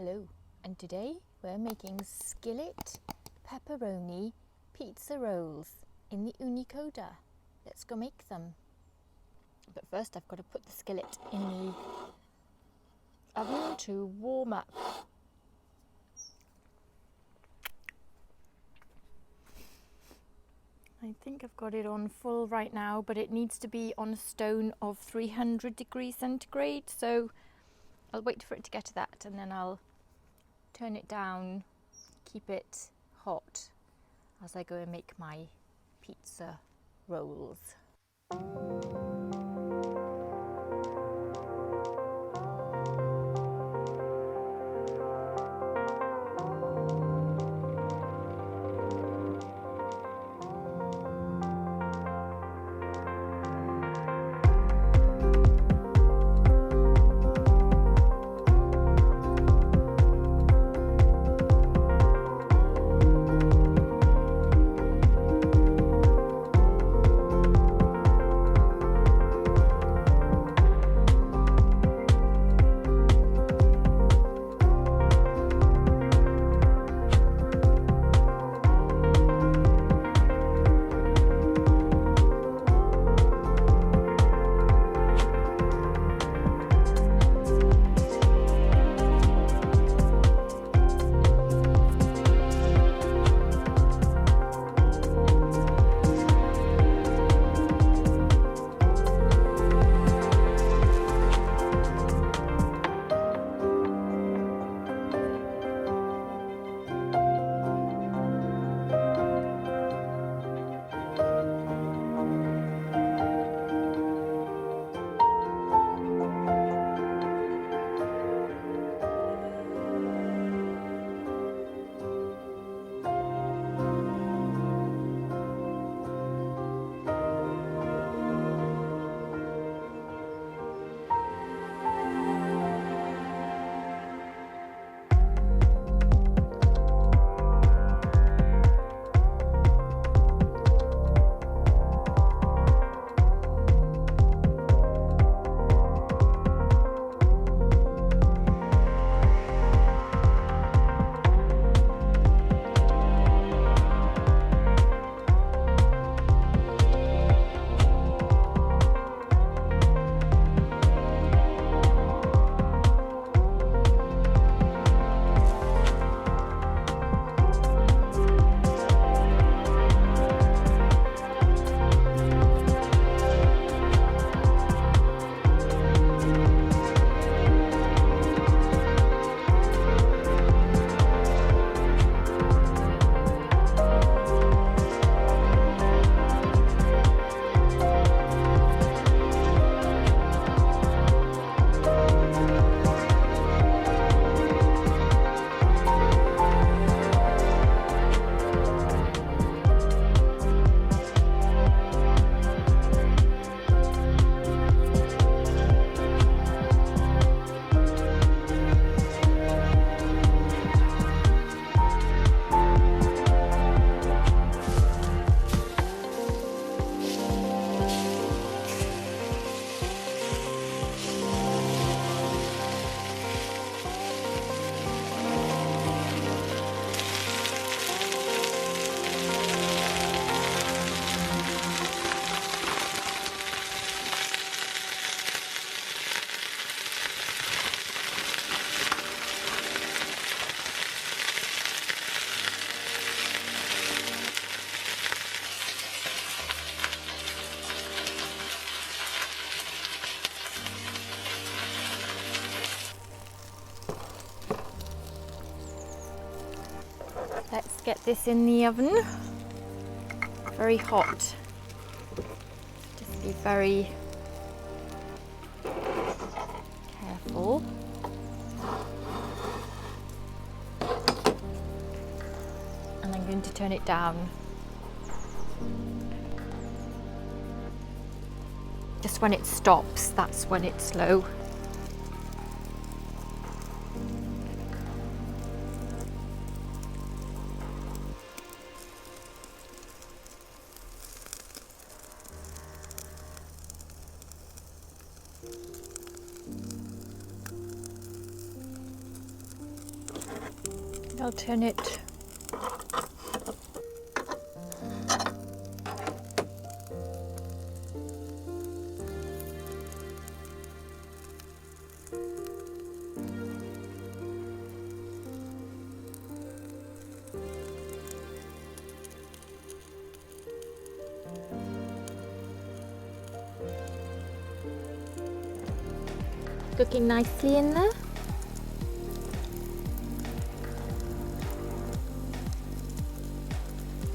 Hello, and today we're making skillet pepperoni pizza rolls in the Ooni Koda. Let's go make them. But first I've got to put the skillet in the oven to warm up. I think I've got it on full right now, but it needs to be on a stone of 300 degrees centigrade, so I'll wait for it to get to that and then I'll turn it down, keep it hot as I go and make my pizza rolls. Let's get this in the oven. Very hot. Just be very careful. And I'm going to turn it down. Just when it stops, that's when it's low. I'll turn it cooking nicely in there.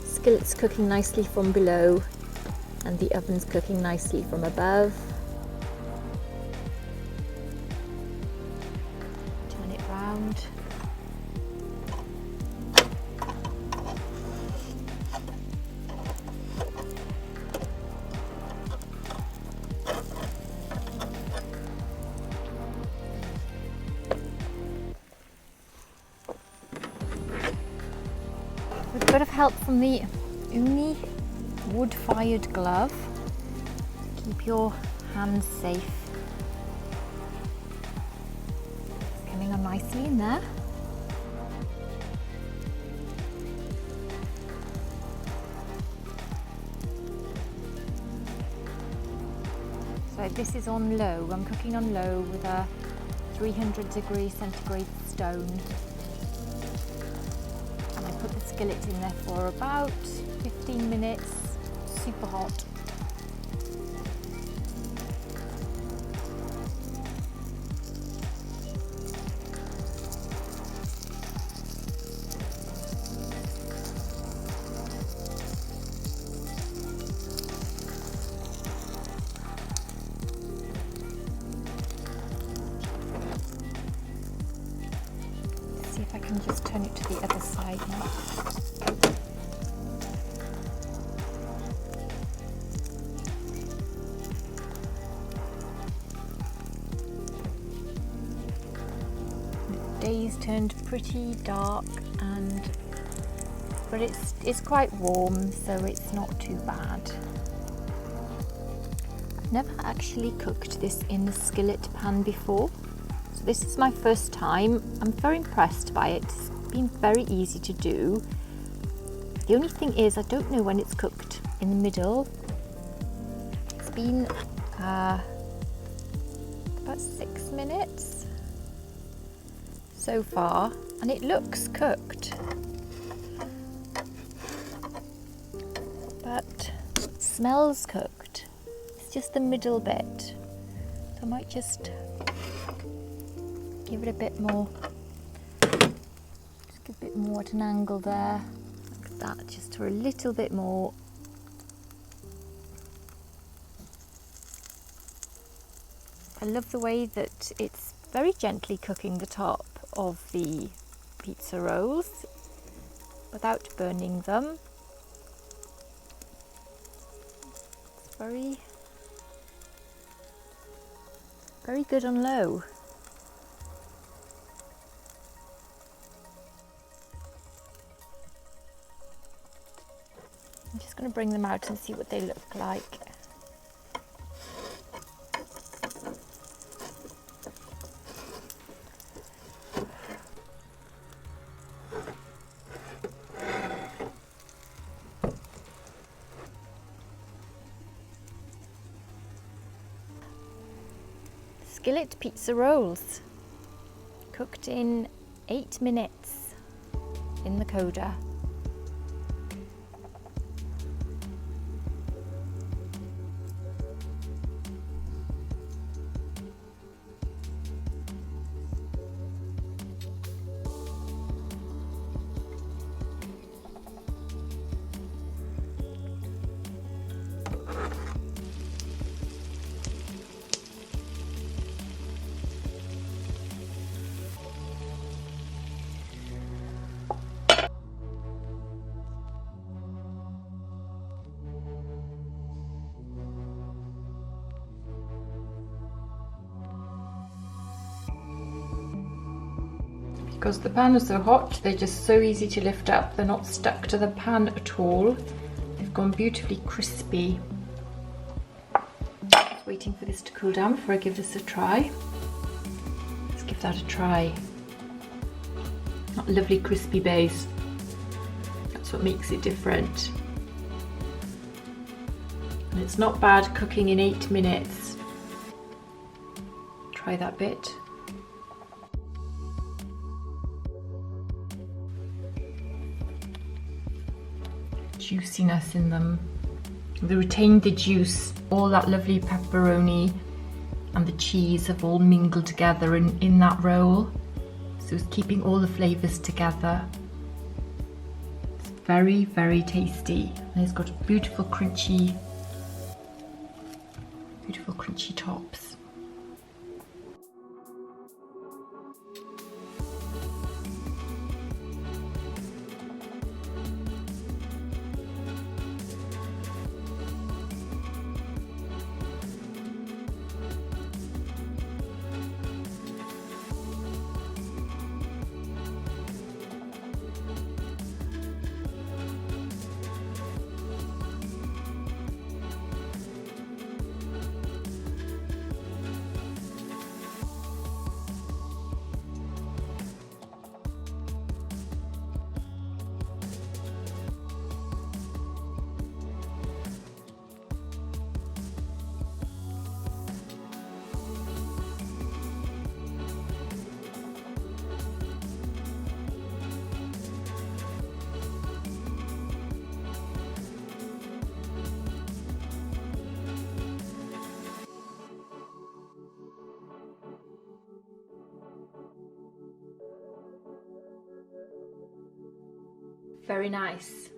Skillet's cooking nicely from below and the oven's cooking nicely from above. Turn it round. With a bit of help from the Ooni wood-fired glove, keep your hands safe. It's coming on nicely in there. So this is on low. I'm cooking on low with a 300 centigrade stone. And I put the skillet in there for about 15 minutes, super hot. See if I can just turn it to the other side now. The day's turned pretty dark, but it's quite warm, so it's not too bad. I've never actually cooked this in the skillet pan before. So this is my first time. I'm very impressed by it. It's been very easy to do. The only thing is I don't know when it's cooked in the middle. It's been about 6 minutes so far and it looks cooked, but it smells cooked. It's just the middle bit. So I might just give it a bit more, just give a bit more at an angle there, like that, just for a little bit more. I love the way that it's very gently cooking the top of the pizza rolls without burning them. It's very, very good on low. I'm just going to bring them out and see what they look like. Skillet pizza rolls, cooked in 8 minutes in the Koda. Because the pan is so hot, they're just so easy to lift up. They're not stuck to the pan at all. They've gone beautifully crispy. Just waiting for this to cool down before I give this a try. Let's give that a try. That lovely crispy base. That's what makes it different. And it's not bad cooking in 8 minutes. Try that bit. Juiciness in them. They retained the juice, all that lovely pepperoni and the cheese have all mingled together in that roll. So it's keeping all the flavours together. It's very, very tasty. And it's got beautiful crunchy tops. Very nice.